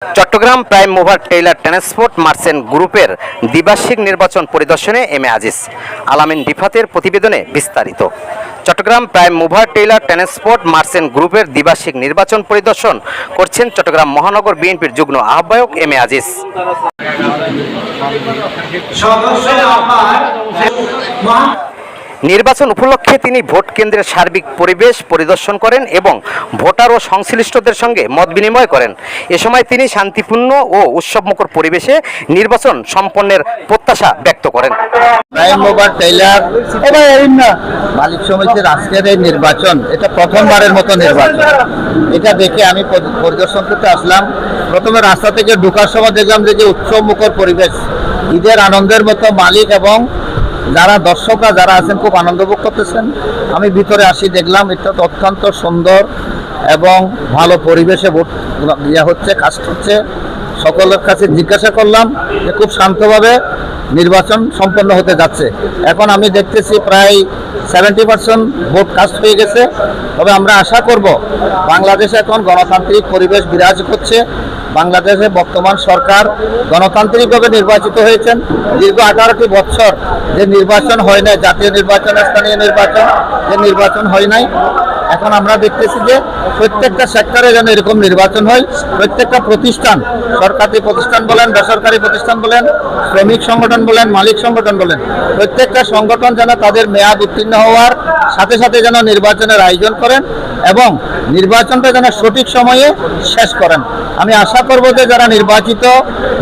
Chittagong prime mover trailer transport merchant গ্রুপের দ্বিবার্ষিক নির্বাচন পরিদর্শনে এম এ আজিজ আলামিন রিফাতের প্রতিবেদনে বিস্তারিত। Chittagong prime mover trailer transport merchant গ্রুপের দ্বিবার্ষিক নির্বাচন পরিদর্শন করছেন চট্টগ্রাম মহানগর বিএনপির যুগ্ম আহ্বায়ক এম এ আজিজ। নির্বাচন উপলক্ষে তিনি ভোট কেন্দ্রের সার্বিক পরিবেশ পরিদর্শন করেন এবং ভোটার ও সংশ্লিষ্টদের সঙ্গে মত বিনিময় করেন। এ সময় তিনি শান্তিপূর্ণ ও উৎসবমুখর পরিবেশে নির্বাচন সম্পন্নের প্রত্যাশা ব্যক্ত করেন। প্রাইম মুভার টেইলার মালিক সমিতির আজকের এই নির্বাচন, এটা প্রথমবারের মতো নির্বাচন। এটা দেখে আমি পরিদর্শন করতে আসলাম। প্রথমে রাস্তা থেকে ঢোকার সময় দেখলাম যে উৎসবমুখর পরিবেশ, ঈদের আনন্দের মতো মালিক এবং যারা দর্শকরা যারা আছেন খুব আনন্দ ভোগ করতেছেন। আমি ভিতরে আসি, দেখলাম এটা অত্যন্ত সুন্দর এবং ভালো পরিবেশে ভোট হচ্ছে, কাজ হচ্ছে। সকলের কাছে জিজ্ঞাসা করলাম যে খুব শান্তভাবে নির্বাচন সম্পন্ন হতে যাচ্ছে। এখন আমি দেখতেছি প্রায় 70% ভোট কাস্ট হয়ে গেছে। তবে আমরা আশা করব বাংলাদেশে এখন গণতান্ত্রিক পরিবেশ বিরাজ করছে। বাংলাদেশে বর্তমান সরকার গণতান্ত্রিকভাবে নির্বাচিত হয়েছেন। দীর্ঘ 18টি বছর যে নির্বাচন হয় নাই, জাতীয় নির্বাচন, স্থানীয় নির্বাচন, যে নির্বাচন হয় নাই, এখন আমরা দেখতেছি যে প্রত্যেকটা সেক্টরে যেন এরকম নির্বাচন হয়। প্রত্যেকটা প্রতিষ্ঠান, সরকারি প্রতিষ্ঠান বলেন, বেসরকারি প্রতিষ্ঠান বলেন, শ্রমিক সংগঠন বলেন, মালিক সংগঠন বলেন, প্রত্যেকটা সংগঠন যেন তাদের মেয়াদ উত্তীর্ণ হওয়ার সাথে সাথে যেন নির্বাচনের আয়োজন করেন এবং নির্বাচনটা যেন সঠিক সময়ে শেষ করেন। আমি আশা করব যে যারা নির্বাচিত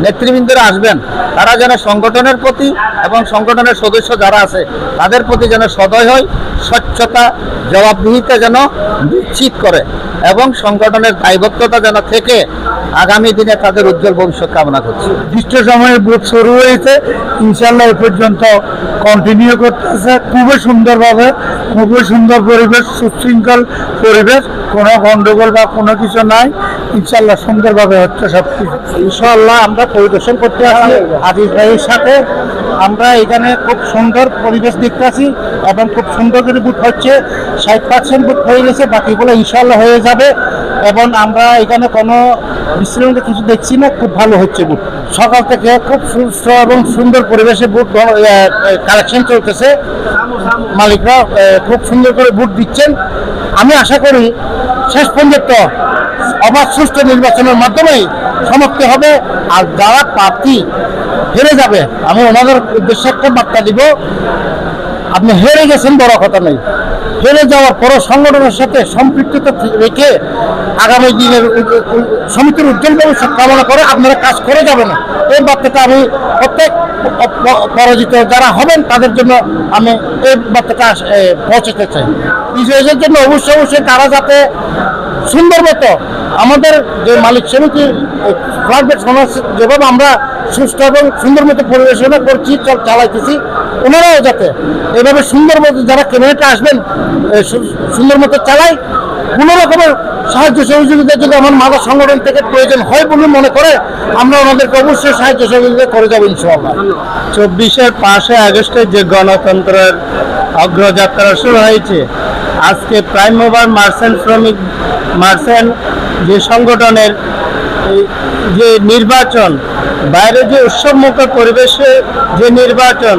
নেতৃবৃন্দরা আসবেন তারা যেন সংগঠনের প্রতি এবং সংগঠনের সদস্য যারা আছে তাদের প্রতি যেন সদয় হয়, স্বচ্ছতা, জবাবদিহিতা যেন নিশ্চিত করে এবং সংগঠনের দায়বদ্ধতা যেন থেকে আগামী দিনে তাদের উজ্জ্বল ভবিষ্যৎ কামনা করছি। নির্দিষ্ট সময়ে ভোট শুরু হয়েছে, ইনশাল্লাহ এ পর্যন্ত কন্টিনিউ করতেছে খুবই সুন্দরভাবে, খুবই সুন্দর পরিবেশ, সুশৃঙ্খল পরিবেশ, কোনো গন্ডগোল বা কোনো কিছু নাই। ইনশাল্লাহ সুন্দরভাবে হচ্ছে সব কিছু। ইনশাল্লাহ আমরা পরিদর্শন করতে আসি আজিজ ভাইয়ের সাথে। আমরা এখানে খুব সুন্দর পরিবেশ দেখতে আছি এবং খুব সুন্দর করে ভোট হচ্ছে। 60% ভোট হয়ে গেছে, বাকিগুলো ইনশাল্লাহ হয়ে যাবে এবং আমরা এখানে কোনো বিশ্রামের কিছু দেখছি না, খুব ভালো হচ্ছে ভোট। সকাল থেকে খুব সুস্থ এবং সুন্দর পরিবেশে ভোট কালেকশন চলতেছে। মালিকরা খুব সুন্দর করে ভোট দিচ্ছেন। আমি আশা করি শেষ পর্যন্ত অবাধ সুষ্ঠু নির্বাচনের মাধ্যমেই সমাপ্তি হবে। আর যারা প্রার্থী হেরে যাবে, আমি ওনাদের উদ্দেশ্যে একটা বার্তা দিব, আপনি হেরে গেছেন বড় কথা নেই, হেরে যাওয়ার পরও সংগঠনের সাথে সম্পৃক্ততা রেখে আগামী দিনের সমিতির উজ্জ্বল ভবিষ্যৎ কামনা করে আপনারা কাজ করে যাবেন। এই বার্তাটা আমি প্রত্যেক পরাজিত যারা হবেন তাদের জন্য আমি এই বার্তাটা পৌঁছাতে চাই। বিজয়ীদের জন্য অবশ্যই তারা যাতে সুন্দর মতো আমাদের যে মালিক সমিতি ফ্ল্যাগবেট সমাজ যেভাবে আমরা সুস্থ এবং সুন্দর মতো পরিবেশনা করছি, চালাইতেছি, ওনারাও যাতে এভাবে সুন্দর মতো যারা ক্যাবিনেটে আসবেন সুন্দর মতো চালায়। কোনো রকমের সাহায্য সহযোগিতা যদি আমার মাদা সংগঠন থেকে প্রয়োজন হয় বলে মনে করে আমরা ওনাদেরকে অবশ্যই সাহায্য সহযোগিতা করে যাবো ইনশাআল্লাহ। 24-এর 5 আগস্টে যে গণতন্ত্রের অগ্রযাত্রা শুরু হয়েছে, আজকে প্রাইম মুভার মার্চেন্ট যে সংগঠনের যে নির্বাচন, বাইরে যে উৎসবমুখর পরিবেশে যে নির্বাচন,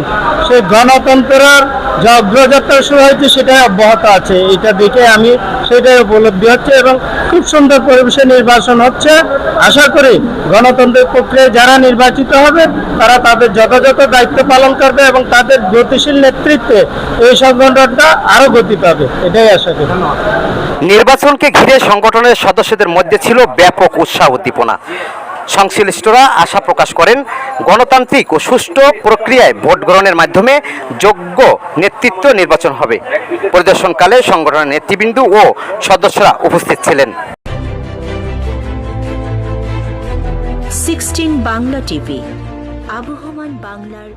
সেই গণতন্ত্রের যে অগ্রযাত্রা শুরু হয়েছে সেটাই অব্যাহত আছে। এটা দেখে আমি সেটাই উপলব্ধি হচ্ছে এবং খুব সুন্দর পরিবেশে নির্বাচন হচ্ছে। আশা করি গণতন্ত্রের প্রক্রিয়ায় যারা নির্বাচিত হবে তারা তাদের যথাযথ দায়িত্ব পালন করবে এবং তাদের গতিশীল নেতৃত্বে এই সংগঠনটা আরও গতি পাবে, এটাই আশা করি। নির্বাচনকে ঘিরে সংগঠনের সদস্যদের মধ্যে ছিল ব্যাপক উৎসাহ উদ্দীপনা। সংশ্লিষ্টরা আশা প্রকাশ করেন গণতান্ত্রিক ও সুষ্ঠু প্রক্রিয়ায় ভোট গ্রহণের মাধ্যমে যোগ্য নেতৃত্ব নির্বাচন হবে। পরিদর্শনকালে সংগঠনের নেতৃবৃন্দ ও সদস্যরা উপস্থিত ছিলেন। 16 বাংলা টিভি, আবহমান বাংলার